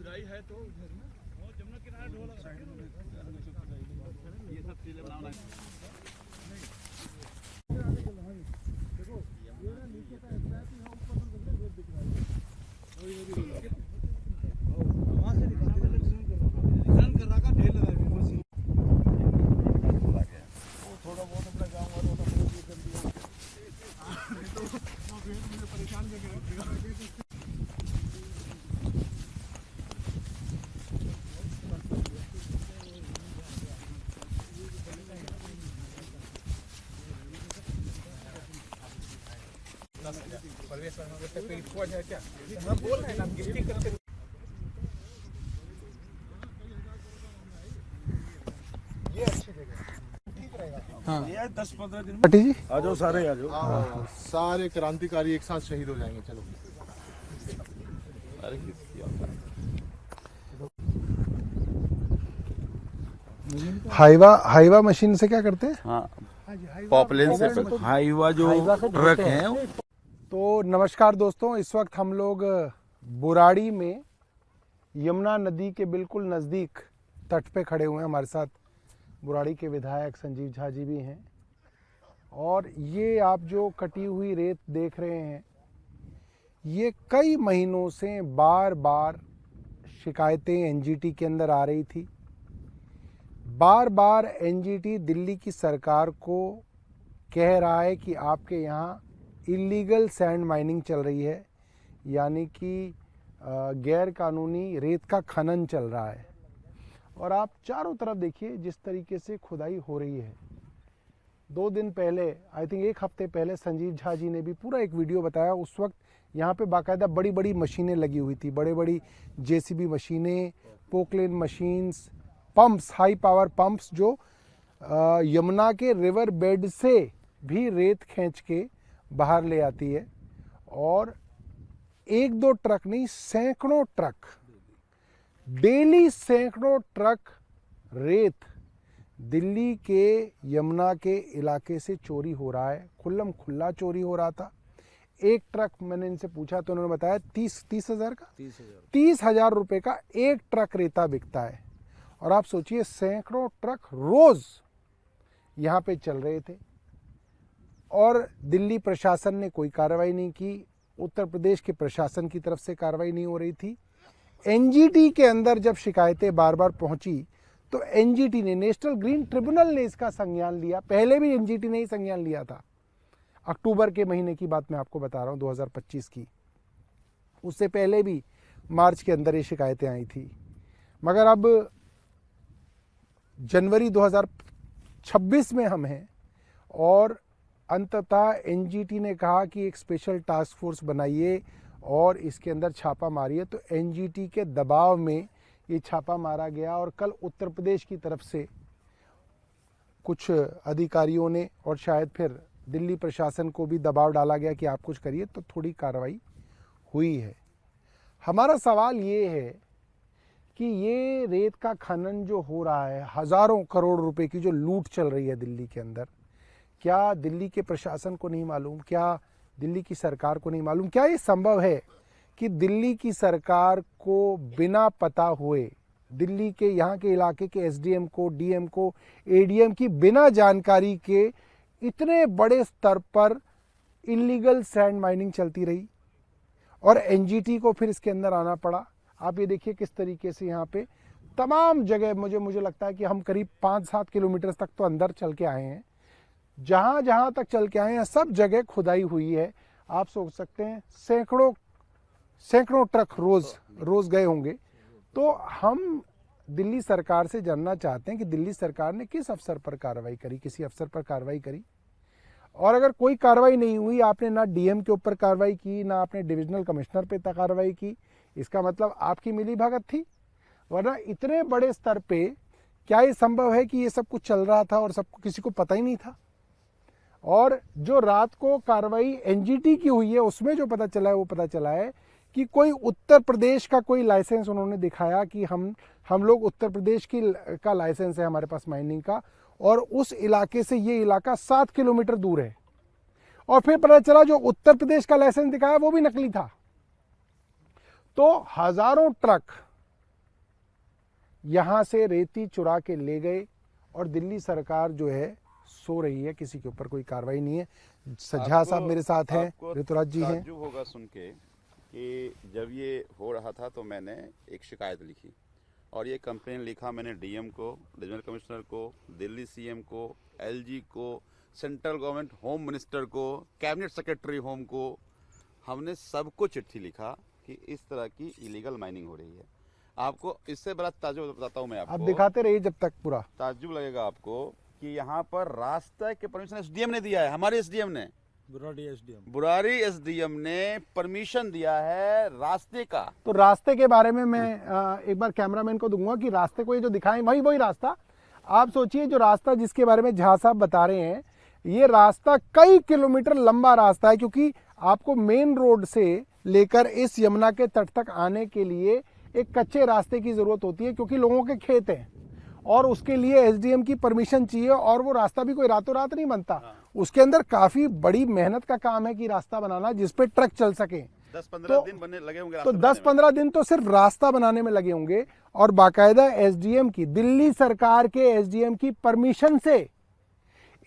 खुदाई है तो जमुना किनारे ढोल ये सब चीजें बनाना देखो ये ना नीचे का हिस्सा है तो ऊपर से रेत दिख रहा है वहां से निकाल कर रखा ढेर लगा है मशीन वो थोड़ा बहुत अपना गांव वालों का ये कर दिया तो वो भेड़ मुझे परेशान करके रखेगा। क्या हम बोल रहे हैं ना गिफ्टिंग करते ये अच्छी जगह ठीक रहेगा। हाँ ये 10-15 दिन में जी आ जाओ सारे आ जाओ सारे क्रांतिकारी एक साथ शहीद हो जाएंगे। चलो हाईवा मशीन से क्या करते हैं? हाँ पॉपलेन से हाईवा जो ट्रक है। तो नमस्कार दोस्तों, इस वक्त हम लोग बुराड़ी में यमुना नदी के बिल्कुल नज़दीक तट पे खड़े हुए हैं। हमारे साथ बुराड़ी के विधायक संजीव झा जी भी हैं। और ये आप जो कटी हुई रेत देख रहे हैं, ये कई महीनों से बार बार शिकायतें एनजीटी के अंदर आ रही थी। बार बार एनजीटी दिल्ली की सरकार को कह रहा है कि आपके यहाँ इलीगल सैंड माइनिंग चल रही है, यानी कि गैर कानूनी रेत का खनन चल रहा है। और आप चारों तरफ देखिए जिस तरीके से खुदाई हो रही है। 2 दिन पहले, आई थिंक 1 हफ्ते पहले, संजीव झा जी ने भी पूरा एक वीडियो बताया। उस वक्त यहाँ पे बाकायदा बड़ी बड़ी मशीनें लगी हुई थी, बड़े बड़ी जेसीबी मशीनें, Poclain machines, pumps, high power pumps जो यमुना के रिवर बेड से भी रेत खींच के बाहर ले आती है। और 1-2 ट्रक नहीं, सैकड़ों ट्रक, डेली सैकड़ों ट्रक रेत दिल्ली के यमुना के इलाके से चोरी हो रहा है। खुल्लम खुल्ला चोरी हो रहा था। एक ट्रक, मैंने इनसे पूछा तो उन्होंने बताया 30,000 का 30,000 रुपए का एक ट्रक रेता बिकता है। और आप सोचिए सैकड़ों ट्रक रोज यहाँ पे चल रहे थे और दिल्ली प्रशासन ने कोई कार्रवाई नहीं की। उत्तर प्रदेश के प्रशासन की तरफ से कार्रवाई नहीं हो रही थी। एनजीटी के अंदर जब शिकायतें बार बार पहुंची तो एनजीटी ने, नेशनल ग्रीन ट्रिब्यूनल ने इसका संज्ञान लिया। पहले भी एनजीटी ने ही संज्ञान लिया था। अक्टूबर के महीने की बात मैं आपको बता रहा हूं, 2025 की। उससे पहले भी मार्च के अंदर ये शिकायतें आई थी। मगर अब जनवरी 2026 में हम हैं और अंततः एनजीटी ने कहा कि एक स्पेशल टास्क फोर्स बनाइए और इसके अंदर छापा मारिए। तो एनजीटी के दबाव में ये छापा मारा गया और कल उत्तर प्रदेश की तरफ से कुछ अधिकारियों ने और शायद फिर दिल्ली प्रशासन को भी दबाव डाला गया कि आप कुछ करिए, तो थोड़ी कार्रवाई हुई है। हमारा सवाल ये है कि ये रेत का खनन जो हो रहा है, हज़ारों करोड़ रुपए की जो लूट चल रही है दिल्ली के अंदर, क्या दिल्ली के प्रशासन को नहीं मालूम? क्या दिल्ली की सरकार को नहीं मालूम? क्या ये संभव है कि दिल्ली की सरकार को बिना पता हुए, दिल्ली के यहाँ के इलाके के एसडीएम को, डीएम को, एडीएम की बिना जानकारी के इतने बड़े स्तर पर इलीगल सैंड माइनिंग चलती रही और एनजीटी को फिर इसके अंदर आना पड़ा? आप ये देखिए किस तरीके से यहाँ पे तमाम जगह, मुझे लगता है कि हम करीब 5-7 किलोमीटर तक तो अंदर चल के आए हैं। जहाँ जहाँ तक चल के आए हैं सब जगह खुदाई हुई है। आप सोच सकते हैं सैकड़ों ट्रक रोज गए होंगे। तो हम दिल्ली सरकार से जानना चाहते हैं कि दिल्ली सरकार ने किस अफसर पर कार्रवाई करी, किसी अफसर पर कार्रवाई करी? और अगर कोई कार्रवाई नहीं हुई, आपने ना डीएम के ऊपर कार्रवाई की, ना आपने डिविजनल कमिश्नर पे कार्रवाई की, इसका मतलब आपकी मिलीभगत थी। वरना इतने बड़े स्तर पे क्या ये संभव है कि ये सब कुछ चल रहा था और सबको, किसी को पता ही नहीं था? और जो रात को कार्रवाई एनजीटी की हुई है उसमें जो पता चला है वो पता चला है कि कोई उत्तर प्रदेश का कोई लाइसेंस उन्होंने दिखाया कि हम लोग उत्तर प्रदेश का लाइसेंस है हमारे पास माइनिंग का, और उस इलाके से ये इलाका 7 किलोमीटर दूर है। और फिर पता चला जो उत्तर प्रदेश का लाइसेंस दिखाया वो भी नकली था। तो हजारों ट्रक यहाँ से रेती चुरा के ले गए और दिल्ली सरकार जो है सो रही है, किसी के ऊपर कोई कार्रवाई नहीं है। झा साहब मेरे साथ हैं, ऋतुराज जी हैं। ताज्जुब होगा सुन के कि जब ये हो रहा था तो मैंने एक शिकायत लिखी और ये कंप्लेन लिखा मैंने डीएम को, रीजनल कमिश्नर को, दिल्ली सीएम को, एलजी को, सेंट्रल गवर्नमेंट होम मिनिस्टर को, कैबिनेट सेक्रेटरी होम को, हमने सबको चिट्ठी लिखा कि इस तरह की इलीगल माइनिंग हो रही है। आपको इससे बड़ा ताज्जुब बताता हूँ मैं आपको, आप दिखाते रहिए जब तक पूरा ताज्जुब लगेगा आपको कि यहाँ पर रास्ते के परमिशन एसडीएम ने दिया है, हमारे एसडीएम ने, बुराड़ी एसडीएम ने परमिशन दिया है रास्ते का। तो रास्ते के बारे में मैं एक बार कैमरामैन को दूंगा कि रास्ते को ये जो दिखाएं वही रास्ता। आप सोचिए जो रास्ता जिसके बारे में झा साहब बता रहे हैं, ये रास्ता कई किलोमीटर लंबा रास्ता है, क्योंकि आपको मेन रोड से लेकर इस यमुना के तट तक आने के लिए एक कच्चे रास्ते की जरूरत होती है, क्योंकि लोगों के खेत हैं और उसके लिए एसडीएम की परमिशन चाहिए। और वो रास्ता भी कोई रातों रात नहीं बनता, उसके अंदर काफी बड़ी मेहनत का काम है कि रास्ता बनाना जिसपे ट्रक चल सके। 10-15 दिन बनने लगे होंगे। तो 10-15 दिन तो सिर्फ रास्ता बनाने में लगे होंगे और बाकायदा एसडीएम की, दिल्ली सरकार के एसडीएम की परमिशन से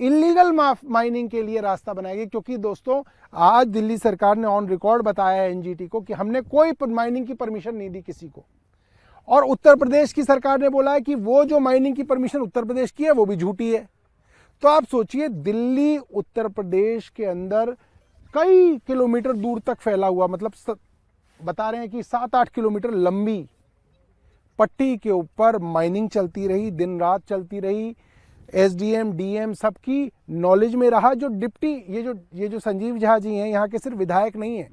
इलीगल माइनिंग के लिए रास्ता बनाया गया। क्योंकि दोस्तों आज दिल्ली सरकार ने ऑन रिकॉर्ड बताया है एनजीटी को कि हमने कोई माइनिंग की परमिशन नहीं दी किसी को, और उत्तर प्रदेश की सरकार ने बोला है कि वो जो माइनिंग की परमिशन उत्तर प्रदेश की है वो भी झूठी है। तो आप सोचिए दिल्ली उत्तर प्रदेश के अंदर कई किलोमीटर दूर तक फैला हुआ, मतलब बता रहे हैं कि 7-8 किलोमीटर लंबी पट्टी के ऊपर माइनिंग चलती रही, दिन रात चलती रही। एसडीएम डीएम सबकी नॉलेज में रहा। जो डिप्टी ये जो संजीव झा जी हैं, यहाँ के सिर्फ विधायक नहीं है,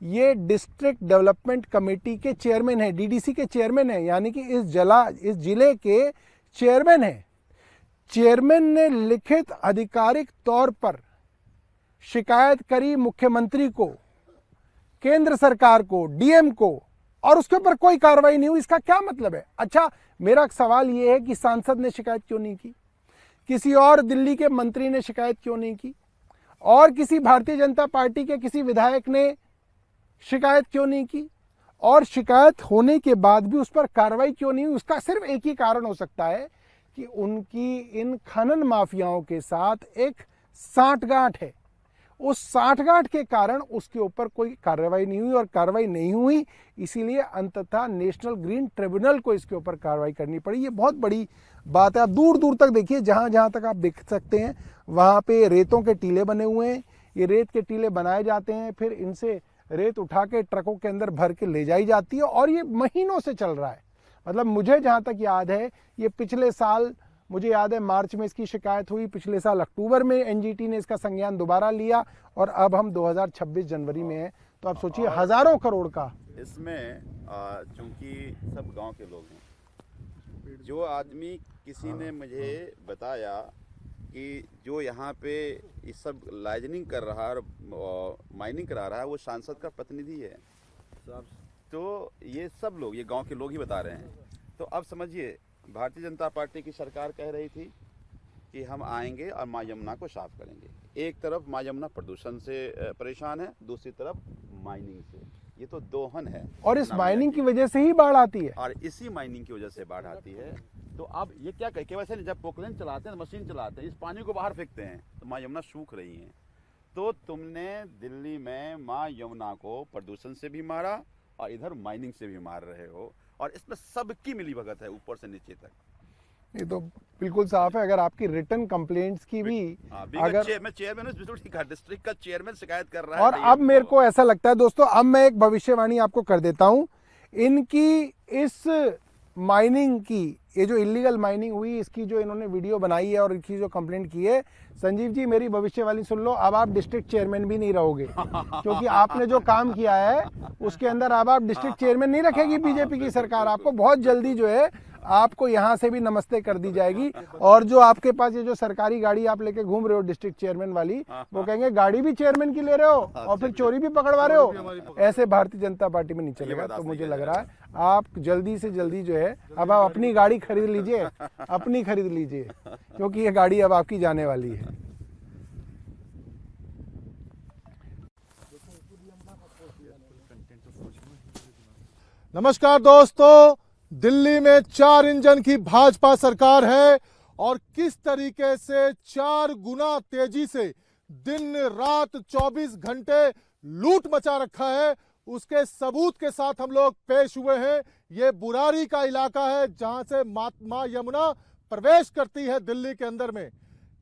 ये डिस्ट्रिक्ट डेवलपमेंट कमेटी के चेयरमैन है, डीडीसी के चेयरमैन है, यानी कि इस जिले के चेयरमैन है। चेयरमैन ने लिखित आधिकारिक तौर पर शिकायत करी मुख्यमंत्री को, केंद्र सरकार को, डीएम को, और उसके ऊपर कोई कार्रवाई नहीं हुई। इसका क्या मतलब है? अच्छा, मेरा सवाल यह है कि सांसद ने शिकायत क्यों नहीं की, किसी और दिल्ली के मंत्री ने शिकायत क्यों नहीं की, और किसी भारतीय जनता पार्टी के किसी विधायक ने शिकायत क्यों नहीं की, और शिकायत होने के बाद भी उस पर कार्रवाई क्यों नहीं हुई? उसका सिर्फ एक ही कारण हो सकता है कि उनकी इन खनन माफियाओं के साथ एक साठगांठ है। उस साठगांठ के कारण उसके ऊपर कोई कार्रवाई नहीं हुई, और कार्रवाई नहीं हुई इसीलिए अंततः नेशनल ग्रीन ट्रिब्यूनल को इसके ऊपर कार्रवाई करनी पड़ी। ये बहुत बड़ी बात है। आप दूर दूर तक देखिए, जहां जहां तक आप देख सकते हैं वहां पे रेतों के टीले बने हुए हैं। ये रेत के टीले बनाए जाते हैं, फिर इनसे रेत उठा के ट्रकों के अंदर भर के ले जाई जाती है, और ये महीनों से चल रहा है। मतलब मुझे जहां तक याद है, ये पिछले साल, मुझे याद है मार्च में इसकी शिकायत हुई, पिछले साल अक्टूबर में एनजीटी ने इसका संज्ञान दोबारा लिया, और अब हम 2026 जनवरी में हैं। तो आप सोचिए हजारों करोड़ का इसमें, चूंकि सब गांव के लोग हैं, जो आदमी किसी ने मुझे बताया कि जो यहाँ पे ये सब लाइजनिंग कर रहा है और माइनिंग करा रहा है वो सांसद का प्रतिनिधि है। तो ये सब लोग, ये गांव के लोग ही बता रहे हैं। तो अब समझिए, भारतीय जनता पार्टी की सरकार कह रही थी कि हम आएंगे और माँ यमुना को साफ करेंगे। एक तरफ माँ यमुना प्रदूषण से परेशान है, दूसरी तरफ माइनिंग से। ये तो दोहन है, और इस माइनिंग की वजह से ही बाढ़ आती है, और इसी माइनिंग की वजह से बाढ़ आती है। तो अब ये क्या कहे, वैसे जब पोकलेन चलाते हैं, मशीन चलाते हैं, इस पानी को बाहर फेंकते हैं तो माँ यमुना सूख रही है। तो तुमने दिल्ली में माँ यमुना को प्रदूषण से भी मारा और इधर माइनिंग से भी मार रहे हो, और इसमें सबकी मिलीभगत है ऊपर से नीचे तक। ये तो बिल्कुल साफ है। अगर आपकी रिटर्न कंप्लेंट्स की भी, अगर मैं चेयरमैन डिस्ट्रिक्ट का चेयरमैन शिकायत कर रहा है, और अब मेरे को ऐसा लगता है दोस्तों, अब मैं एक भविष्यवाणी आपको कर देता हूं, इनकी इस माइनिंग की, ये जो इलीगल माइनिंग हुई, इसकी जो इन्होंने वीडियो बनाई है और इनकी जो कंप्लेंट की है, संजीव जी मेरी भविष्यवाणी सुन लो, अब आप डिस्ट्रिक्ट चेयरमैन भी नहीं रहोगे, क्योंकि आपने जो काम किया है उसके अंदर अब आप डिस्ट्रिक्ट चेयरमैन नहीं रखेगी बीजेपी की सरकार। आपको बहुत जल्दी जो है आपको यहाँ से भी नमस्ते कर दी जाएगी, और जो आपके पास ये जो सरकारी गाड़ी आप लेके घूम रहे हो डिस्ट्रिक्ट चेयरमैन वाली, वो कहेंगे गाड़ी भी चेयरमैन की ले रहे हो और फिर चोरी भी पकड़वा रहे हो। ऐसे भारतीय जनता पार्टी में नहीं चलेगा। तो मुझे लग रहा है आप जल्दी से जल्दी जो है अब आप अपनी गाड़ी खरीद लीजिए, अपनी खरीद लीजिए, क्योंकि ये गाड़ी अब आपकी जाने वाली है। नमस्कार दोस्तों, दिल्ली में 4 इंजन की भाजपा सरकार है और किस तरीके से 4 गुना तेजी से दिन रात 24 घंटे लूट मचा रखा है, उसके सबूत के साथ हम लोग पेश हुए हैं। ये बुराड़ी का इलाका है जहां से मां यमुना प्रवेश करती है दिल्ली के अंदर में।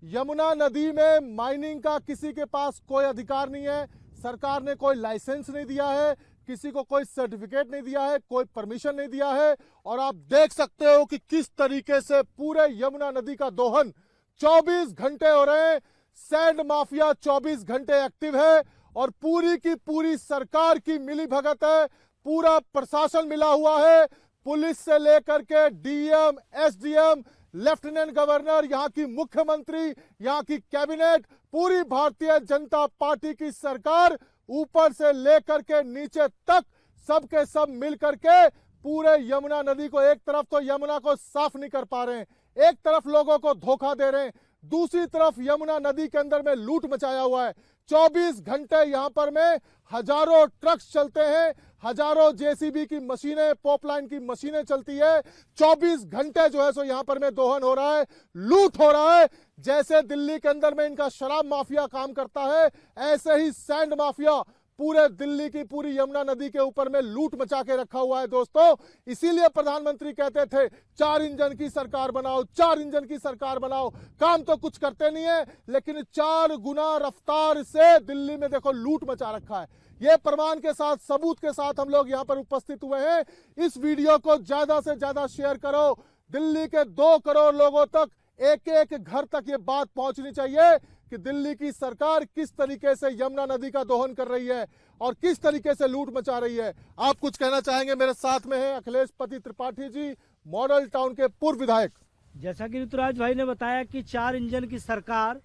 यमुना नदी में माइनिंग का किसी के पास कोई अधिकार नहीं है, सरकार ने कोई लाइसेंस नहीं दिया है, किसी को कोई सर्टिफिकेट नहीं दिया है, कोई परमिशन नहीं दिया है। और आप देख सकते हो कि किस तरीके से पूरे यमुना नदी का दोहन 24 घंटे हो रहे हैं। सैंड माफिया 24 घंटे एक्टिव है और पूरी की पूरी सरकार की मिलीभगत है, पूरा प्रशासन मिला हुआ है, पुलिस से लेकर के डीएम, एसडीएम, लेफ्टिनेंट गवर्नर, यहाँ की मुख्यमंत्री, यहाँ की कैबिनेट, पूरी भारतीय जनता पार्टी की सरकार ऊपर से लेकर के नीचे तक सबके सब मिल करके पूरे यमुना नदी को, एक तरफ तो यमुना को साफ नहीं कर पा रहे हैं, एक तरफ लोगों को धोखा दे रहे हैं, दूसरी तरफ यमुना नदी के अंदर में लूट मचाया हुआ है। 24 घंटे यहां पर में हजारों ट्रक्स चलते हैं, हजारों जेसीबी की मशीनें, पॉपलाइन की मशीनें चलती है। 24 घंटे जो है सो यहां पर में दोहन हो रहा है, लूट हो रहा है। जैसे दिल्ली के अंदर में इनका शराब माफिया काम करता है, ऐसे ही सैंड माफिया पूरे दिल्ली की पूरी यमुना नदी के ऊपर में लूट मचा के रखा हुआ है दोस्तों। इसीलिए प्रधानमंत्री कहते थे 4 इंजन की सरकार बनाओ, 4 इंजन की सरकार बनाओ। काम तो कुछ करते नहीं है, लेकिन 4 गुना रफ्तार से दिल्ली में देखो लूट मचा रखा है। ये प्रमाण के साथ, सबूत के साथ हम लोग यहां पर उपस्थित हुए हैं। इस वीडियो को ज्यादा से ज्यादा शेयर करो, दिल्ली के 2 करोड़ लोगों तक, एक एक घर तक ये बात पहुंचनी चाहिए कि दिल्ली की सरकार किस तरीके से यमुना नदी का दोहन कर रही है और किस तरीके से लूट मचा रही है। आप कुछ कहना चाहेंगे? मेरे साथ में है अखिलेश पति त्रिपाठी जी, मॉडल टाउन के पूर्व विधायक। जैसा कि ऋतुराज भाई ने बताया कि 4 इंजन की सरकार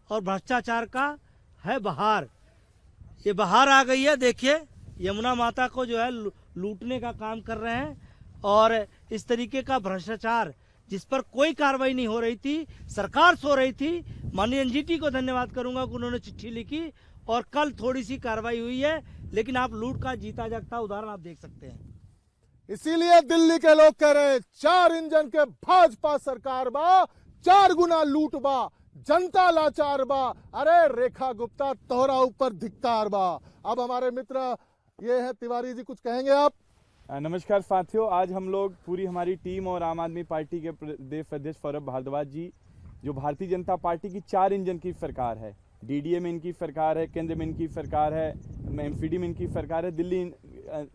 और भ्रष्टाचार का है बहार, ये बहार आ गई है। देखिए यमुना माता को जो है लूटने का काम कर रहे हैं और इस तरीके का भ्रष्टाचार जिस पर कोई कार्रवाई नहीं हो रही थी, सरकार सो रही थी। माननीय एनजीटी को धन्यवाद करूंगा कि उन्होंने चिट्ठी लिखी और कल थोड़ी सी कार्रवाई हुई है, लेकिन आप लूट का जीता जागता उदाहरण आप देख सकते हैं। इसीलिए दिल्ली के लोग कह रहे हैं 4 इंजन के भाजपा सरकार बा, 4 गुना लूट बा, जनता लाचार बा। अरे रेखा गुप्ता तोहरा ऊपर धिक्कार बा। अब हमारे मित्र ये है तिवारी जी, कुछ कहेंगे आप? नमस्कार साथियों, आज हम लोग पूरी हमारी टीम और आम आदमी पार्टी के प्रदेश अध्यक्ष सौरभ भारद्वाज जी, जो भारतीय जनता पार्टी की 4 इंजन की सरकार है, डीडीए में इनकी सरकार है, केंद्र में इनकी सरकार है, एमसीडी में इनकी सरकार है, दिल्ली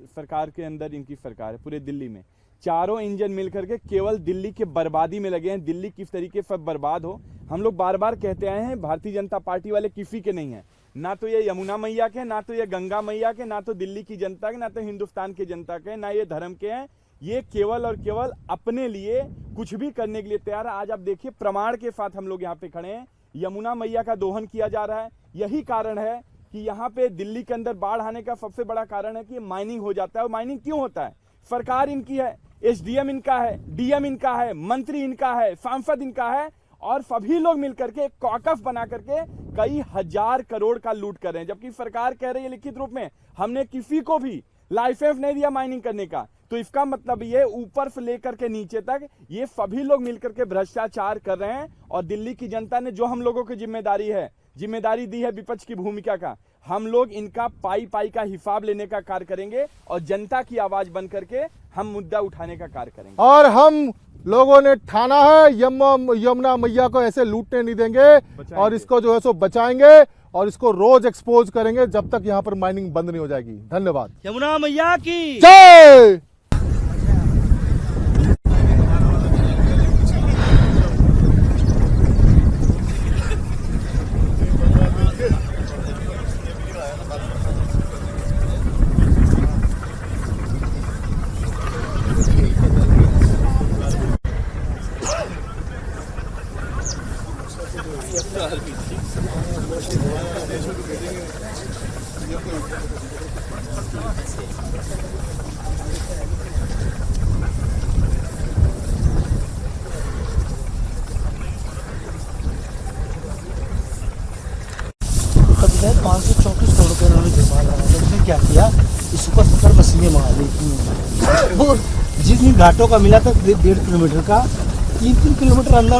सरकार के अंदर इनकी सरकार है, पूरे दिल्ली में चारों इंजन मिलकर के केवल दिल्ली के बर्बादी में लगे हैं। दिल्ली किस तरीके से बर्बाद हो, हम लोग बार बार कहते आए हैं, भारतीय जनता पार्टी वाले किसी के नहीं है, ना तो ये यमुना मैया के, ना तो ये गंगा मैया के, ना तो दिल्ली की जनता के, ना तो हिंदुस्तान की जनता के, ना ये धर्म के हैं। ये केवल और केवल अपने लिए कुछ भी करने के लिए तैयार है। आज आप देखिए प्रमाण के साथ हम लोग यहाँ पे खड़े हैं, यमुना मैया का दोहन किया जा रहा है। यही कारण है कि यहाँ पे दिल्ली के अंदर बाढ़ आने का सबसे बड़ा कारण है कि माइनिंग हो जाता है। और माइनिंग क्यों होता है? सरकार इनकी है, एसडीएम इनका है, डीएम इनका है, मंत्री इनका है, सांसद इनका है, और सभी लोग मिलकर के कॉकस बना करके कई हजार करोड़ का लूट कर रहे हैं। जबकि सरकार कह रही है लिखित रूप में हमने किसी को भी लाइसेंस नहीं दिया माइनिंग करने का। तो इसका मतलब ये ऊपर से लेकर के नीचे तक ये सभी लोग मिलकर के भ्रष्टाचार कर रहे हैं। और दिल्ली की जनता ने जो हम लोगों की जिम्मेदारी दी है विपक्ष की भूमिका का, हम लोग इनका पाई पाई का हिसाब लेने का कार्य करेंगे और जनता की आवाज बन करके हम मुद्दा उठाने का कार्य करेंगे। और हम लोगों ने ठाना है यमुना मैया को ऐसे लूटने नहीं देंगे और इसको जो है सो बचाएंगे और इसको रोज एक्सपोज करेंगे जब तक यहाँ पर माइनिंग बंद नहीं हो जाएगी। धन्यवाद। यमुना मैया की जय। कभी 534 करोड़ रुपए उन्होंने जुर्माना लगाया। उसने क्या किया? सुपर सुपर मशीनें मंगा ली। वो जिस दिन घाटों का मिला था 1.5 किलोमीटर का, 3 किलोमीटर अंदर